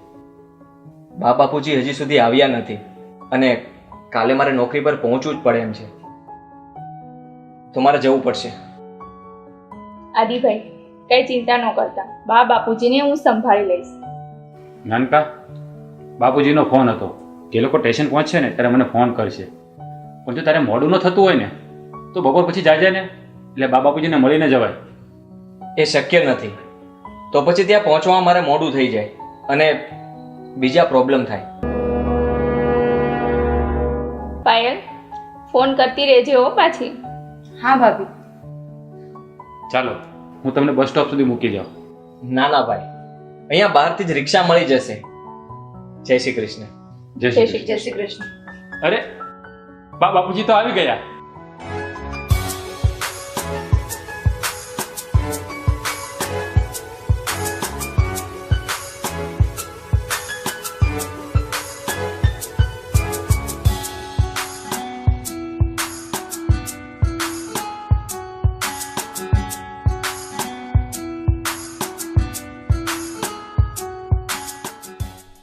Speaker 5: બા બાપુજી હજી સુધી આવ્યા નથી અને કાલે મારે નોકરી પર પહોંચવું જ પડે એમ છે, તો મારે જવું પડશે.
Speaker 2: આદિભાઈ કઈ ચિંતા ન કરતા, બા બાપુજીને હું સંભાળી લઈશ.
Speaker 4: નાનકા, બાપુજીનો ફોન હતો કે એ લોકો સ્ટેશન પહોંચશે ને ત્યારે મને ફોન કરશે. પણ જો તારે મોડું ન થતું હોય ને તો બપોર પછી જાજે ને, એટલે બા બાપુજીને મળીને જવાય.
Speaker 5: એ શક્ય નથી, તો પછી ત્યાં પહોંચવામાં મારે મોડું થઈ જાય અને બીજા પ્રોબ્લેમ થાય.
Speaker 2: પાયલ ફોન કરતી રહેજે હો પાછી.
Speaker 6: હા ભાભી.
Speaker 4: ચાલો હું તમને બસ સ્ટોપ સુધી મૂકી જાઉં.
Speaker 5: ના ના ભાઈ, અહીંયા બહારથી જ રિક્ષા મળી જશે. જય શ્રી કૃષ્ણ.
Speaker 4: જય શ્રી કૃષ્ણ.
Speaker 6: જય શ્રી કૃષ્ણ.
Speaker 4: અરે બા બાપુજી તો આવી ગયા.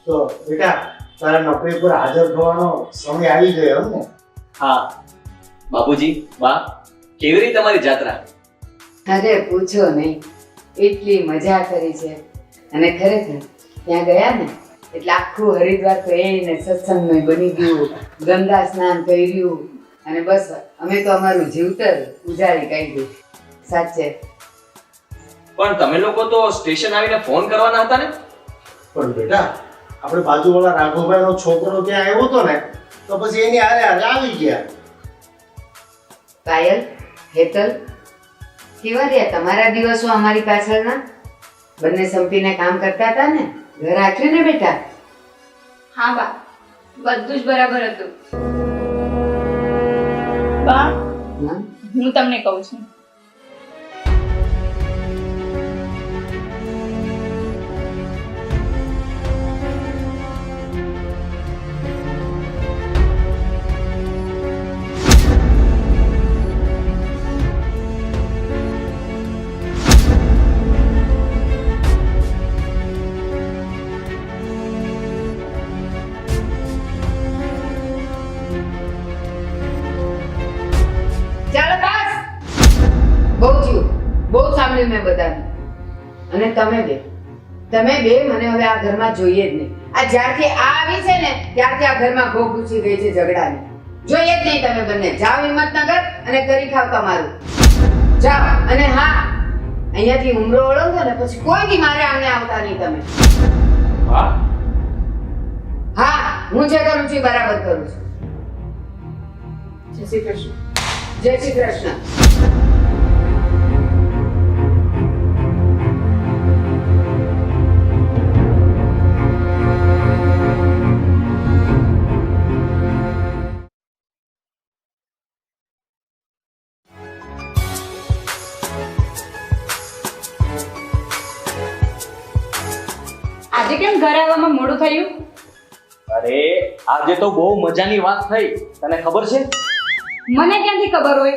Speaker 3: તો બેટા તારા નોકરી પર હાજર થવાનો સમય આવી ગયો એમ ને?
Speaker 5: હા બાપુજી, બા કેવી રહી તમારી જાત્રા?
Speaker 1: અરે પૂછો નહીં, એટલી મજા કરી છે. અને ખરેખર ત્યાં ગયા ને એટલે આખું હરિદ્વાર તો એને સત્સંગમય બની ગયું, ગંગા સ્નાન કર્યું અને બસ અમે તો અમારું જીવતર ઉજાળી કાઢ્યું. સાચે.
Speaker 5: પણ તમે લોકો તો સ્ટેશન આવીને ફોન કરવાના હતા ને?
Speaker 3: પણ બેટા આપણે બાજુવાળા રાઘવભાઈનો છોકરો ત્યાં આવ્યો હતો ને તો પછી એની હારે હારે આવી ગયા.
Speaker 1: પાયલ, હેતલ, કેવા રહ્યા તમારા દિવસો અમારી પાછળના? બંને સંપીને કામ કરતા હતા ને? ઘર રાખ્યું ને બેટા?
Speaker 6: હા બા, બધું જ બરાબર હતું.
Speaker 2: બા
Speaker 1: હા?
Speaker 2: હું તમને કહું છું,
Speaker 1: ચાલો બસ, બહુ થયું, બહુ સાંભળ્યું મેં બધાનું. અને તમે બે મને હવે આ ઘરમાં જોઈએ જ નહીં. આ જ્યારથી આ આવી છે ને ત્યારથી આ ઘરમાં ઘો ઘૂસી ગઈ છે ઝઘડાની. જોઈએ જ નહીં તમે બંને. જાઓ હિંમતનગર અને કરી ખાવ તમારું. જાઓ. અને હા, અહીંયાથી ઉમરો ઓળંગો ને પછી કોઈ દી મારે આમને આવતા નહીં તમે.
Speaker 4: વાહ,
Speaker 1: હા, હું જે કરું છું એ બરાબર કરું છું.
Speaker 6: જય શ્રી કૃષ્ણ.
Speaker 1: જય શ્રી કૃષ્ણ.
Speaker 6: આજે કેમ ઘરે આવવામાં મોડું થયું?
Speaker 5: અરે આજે તો બહુ મજાની વાત થઈ, તને ખબર છે?
Speaker 6: મને ક્યાંથી ખબર હોય?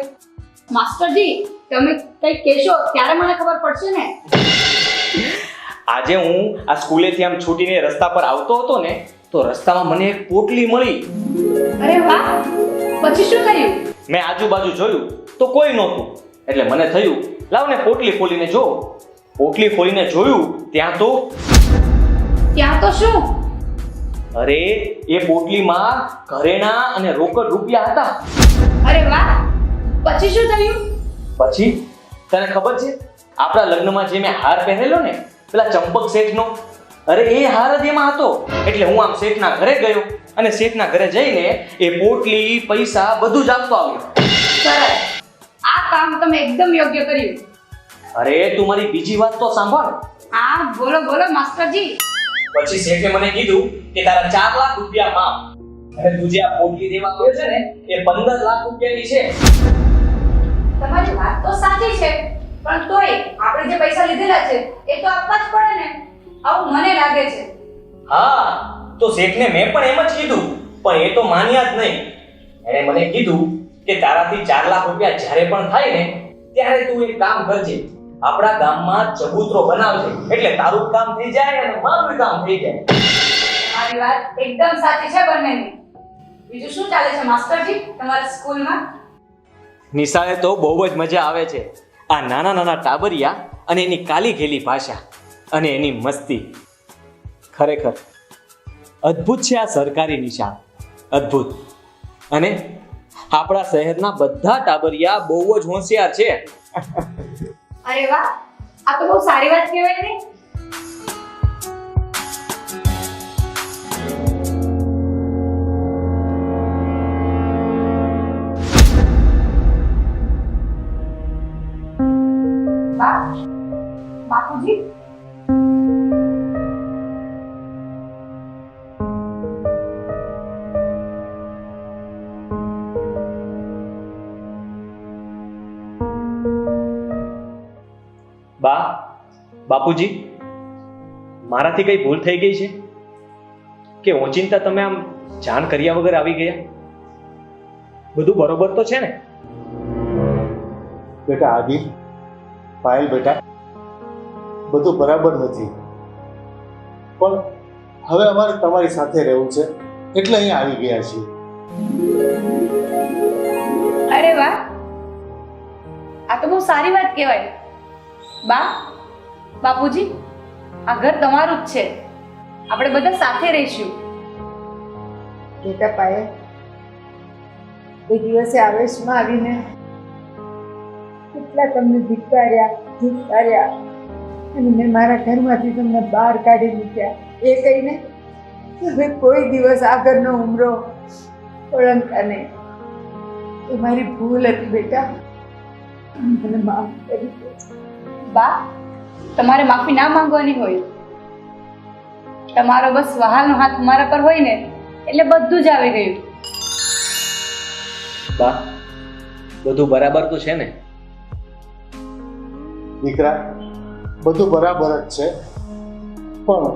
Speaker 6: માસ્ટરજી, તમે કંઈક કહેશો ત્યારે મને ખબર પડશે ને.
Speaker 5: આજે હું આ સ્કૂલેથી આમ છૂટીને રસ્તા પર આવતો હતો ને તો રસ્તામાં મને એક પોટલી મળી.
Speaker 6: અરે વાહ, પછી શું થયું?
Speaker 5: મેં આજુબાજુ જોયું તો કોઈ નહોતું, એટલે મને થયું લાવ ને પોટલી ખોલીને જો. પોટલી ખોલીને જોયું ત્યાં તો
Speaker 6: શું?
Speaker 5: અરે એ પોટલીમાં ઘરેણા અને રોકડ રૂપિયા હતા.
Speaker 6: અરે વાહ, પછી શું થયું?
Speaker 5: પછી તને ખબર છે આપણા લગ્નમાં જે મેં હાર પહેરેલો ને પેલા ચંપક શેઠનો, અરે એ હાર જ એમાં હતો. એટલે હું આમ શેઠના ઘરે ગયો અને શેઠના ઘરે જઈને એ પોટલી, પૈસા બધું જ આપતો આવ્યો.
Speaker 6: સરસ, આ કામ તમે એકદમ યોગ્ય કર્યું.
Speaker 5: અરે તું મારી બીજી વાત તો સાંભળ.
Speaker 6: હા, બોલો બોલો માસ્ટરજી.
Speaker 5: પછી શેઠે મને કીધું કે તારા 4 લાખ રૂપિયા માપ, અને તું જે આ પોટલી દેવા આવ્યો છે ને એ 15 લાખ રૂપિયાની છે.
Speaker 6: તમારી વાત તો સાચી છે, પણ તોય આપણે જે પૈસા લીધેલા છે એ તો આપવા જ પડે ને, આવું મને લાગે છે.
Speaker 5: હા, તો શેઠને મેં પણ એમ જ કીધું, પણ એ તો માન્યા જ નહીં. એણે મને કીધું કે તારાથી 4 લાખ રૂપિયા જ્યારે પણ થાય ને ત્યારે તું એક કામ કરજે, આપણા ગામમાં ચબૂતરો બનાવજે, એટલે તારું કામ થઈ જાય અને મારું કામ થઈ જાય.
Speaker 6: મારી વાત એકદમ સાચી છે બંનેની. બીજું શું ચાલે છે માસ્ટરજી તમારા સ્કૂલમાં?
Speaker 5: નિશાળે તો બહુ જ મજા આવે છે. આ નાના નાના ટાબરિયા અને એની કાલી ઘેલી ભાષા અને એની મસ્તી, ખરેખર અદ્ભુત છે આ સરકારી નિશાળ, અદ્ભુત. અને આપણા શહેરના બધા ટાબરિયા બહુ જ હોશિયાર છે.
Speaker 6: અરે વાહ, આ તો બહુ સારી વાત કહેવાય ને. બાપુજી,
Speaker 5: બાપુજી, મારાથી કઈ ભૂલ થઈ ગઈ છે કે ઓચિંતા તમે આમ જાણ કર્યા વગર આવી ગયા? બધું બરોબર તો છે ને?
Speaker 3: બેટા આદિ, પાયલ બેટા, બધું બરાબર નથી, પણ હવે અમારે તમારી સાથે રહેવું છે એટલે અહીં આવી ગયા છીએ.
Speaker 6: અરે વાહ, આ તો બહુ સારી વાત કહેવાય. બાપુજી, આ ઘર તમારું જ છે, આપણે બધા સાથે રહીશું.
Speaker 1: બેટા પાયલ, એ દિવસે આવેશમાં આવીને કેટલા તમને ધિક્કાર્યા અને મેં મારા ઘરમાંથી તમને બહાર કાઢી મૂક્યા, એ કહીને હવે કોઈ દિવસ આ ઘરનો ઉમરો ઓળંગતા નહીં. એ મારી ભૂલ હતી બેટા, મને માફ કરી દે.
Speaker 6: તમારે માફી ના માંગવાની હોય. તમારો બસ વહાલનો હાથ મારા પર હોય ને એટલે બધું જ આવી ગયું.
Speaker 5: બધું બરાબર તો છે ને?
Speaker 3: દીકરા, બધું બરાબર જ છે, પણ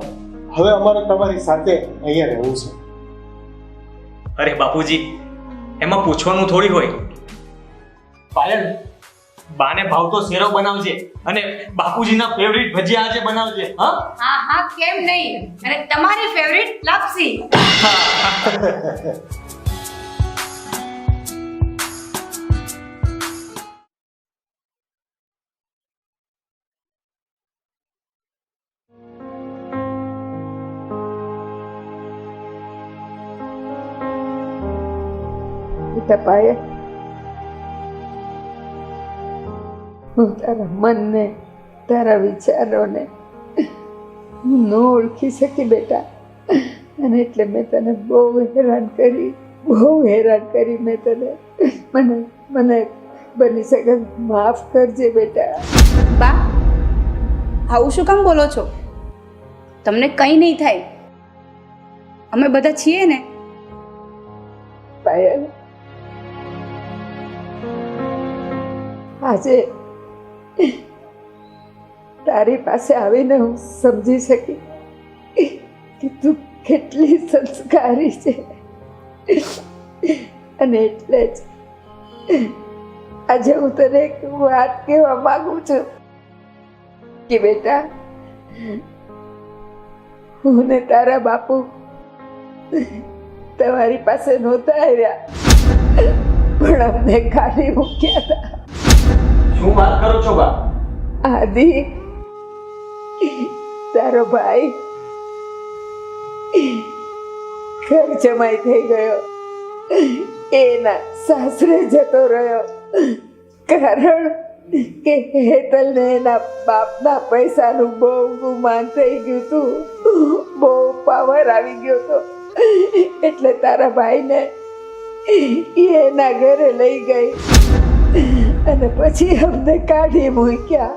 Speaker 3: હવે અમારે તમારી સાથે અહીંયા રહેવું છે.
Speaker 5: અરે બાપુજી, એમાં પૂછવાનું થોડી હોય. પાયલ, બાને ભાવતો શેરો બનાવજે અને બાપુજીના ફેવરિટ ભજીયા આજે બનાવજે.
Speaker 6: હા, કેમ નહીં, અને તમારી ફેવરિટ લાપસી.
Speaker 1: બેટા પાયલ, હું તારા મનને, તારા વિચારોને હું ન ઓળખી શકી બેટા, અને એટલે મેં તને બહુ હેરાન કરી મેં તને. મને બની શકે માફ કરજે બેટા.
Speaker 6: આવું શું કામ બોલો છો? તમને કંઈ નહીં થાય, અમે બધા છીએ ને.
Speaker 1: પાયલ, આજે તારી પાસે આવીને હું સમજી શકી કે તું કેટલી સંસ્કારી છે, અને એટલે જ આજે હું તને એક વાત કહેવા માંગુ છું કે બેટા, હું ને તારા બાપુ તમારી પાસે નહોતા આવ્યા, પણ અમને કાઢી મૂક્યા હતા.
Speaker 5: શું વાત કરો છો બા?
Speaker 1: આદિ, તારો ભાઈ ઘર જમાઈ થઈ ગયો, એના સાસરે જતો રહ્યો, કારણ કે હેતલને એના બાપના પૈસાનું બહુ ગુમાન થઈ ગયું હતું, બહુ પાવર આવી ગયો હતો, એટલે તારા ભાઈને એના ઘરે લઈ ગઈ અને પછી અમને કાઢી મૂક્યા.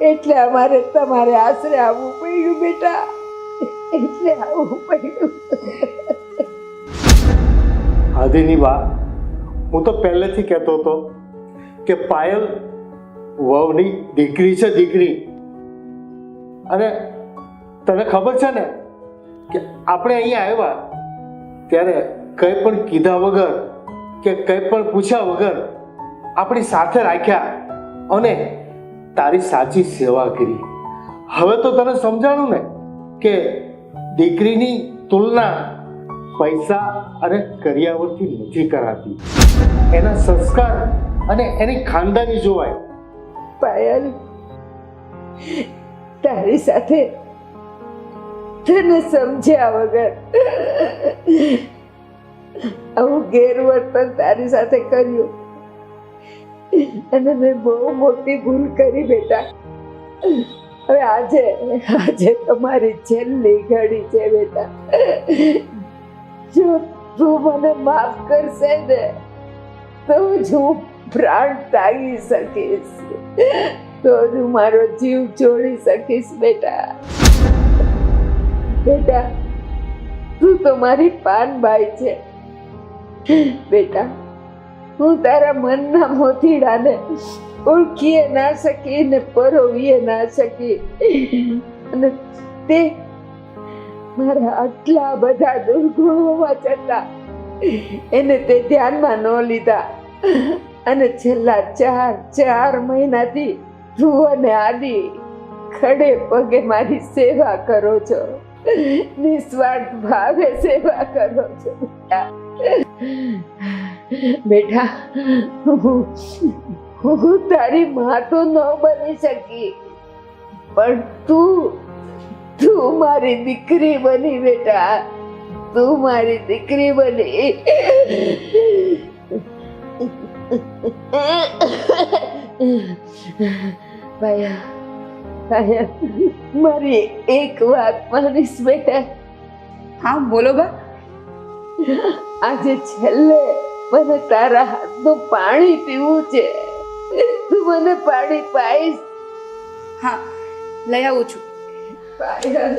Speaker 1: એટલે અમારે તમારે આશરે આવવું પડ્યું બેટા, એટલે આવવું પડ્યું.
Speaker 3: આદિની વાત હું તો પહેલેથી કહેતો હતો કે પાયલ વહુની દીકરી છે, દીકરી. અને તને ખબર છે ને કે આપણે અહીંયા આવ્યા ત્યારે કંઈ પણ કીધા વગર કે કંઈ પણ પૂછ્યા વગર આપણી સાથે રાખ્યા અને તારી સાચી સેવા કરી. હવે તો તને સમજાણું ને કે દીકરીની તુલના પૈસા અને કરિયાવરથી નથી કરાતી. એના સંસ્કાર અને એની ખાનદાની જોવાય.
Speaker 1: પાયલ, તારી સાથે તને સમજ્યા વગર આવું ગેરવર્તન તારી સાથે કર્યું અને મેં બહુ મોટી ભૂલ કરી બેટા. હવે આજે તમારી છેલ્લી ઘડી છે બેટા. જો તું મને માફ કરશે ને તો જ હું પ્રાણ ત્યાગી શકીશ, તો જ હું મારો જીવ છોડી શકીશ બેટા. બેટા, તું તો મારી પાનબાઈ છે બેટા. હું તારા મનના મોતીડાને ઓળખીએ ના શકી ને પરોવીએ ના શકી, અને તે મારા આટલા બધા દુર્ગુણ હોવા છતાં એને તે ધ્યાનમાં ન લીધા, અને છેલ્લા 4 મહિનાથી તું અને આદિ ખડે પગે મારી સેવા કરો છો, નિસ્વાર્થ ભાવે સેવા કરો છો બેટા. હું તારી માં તો ન બની શકી, પણ તું મારી દીકરી બની બેટા. તું મારી દીકરી બની. મારી એક વાત માનીશ બેટા?
Speaker 6: હા બોલો બા.
Speaker 1: આજે છેલ્લે મને તારા હાથનું પાણી પીવું છે. તું મને પાણી પાઈશ?
Speaker 6: હા લઈ આવું છું.
Speaker 1: પાયલ.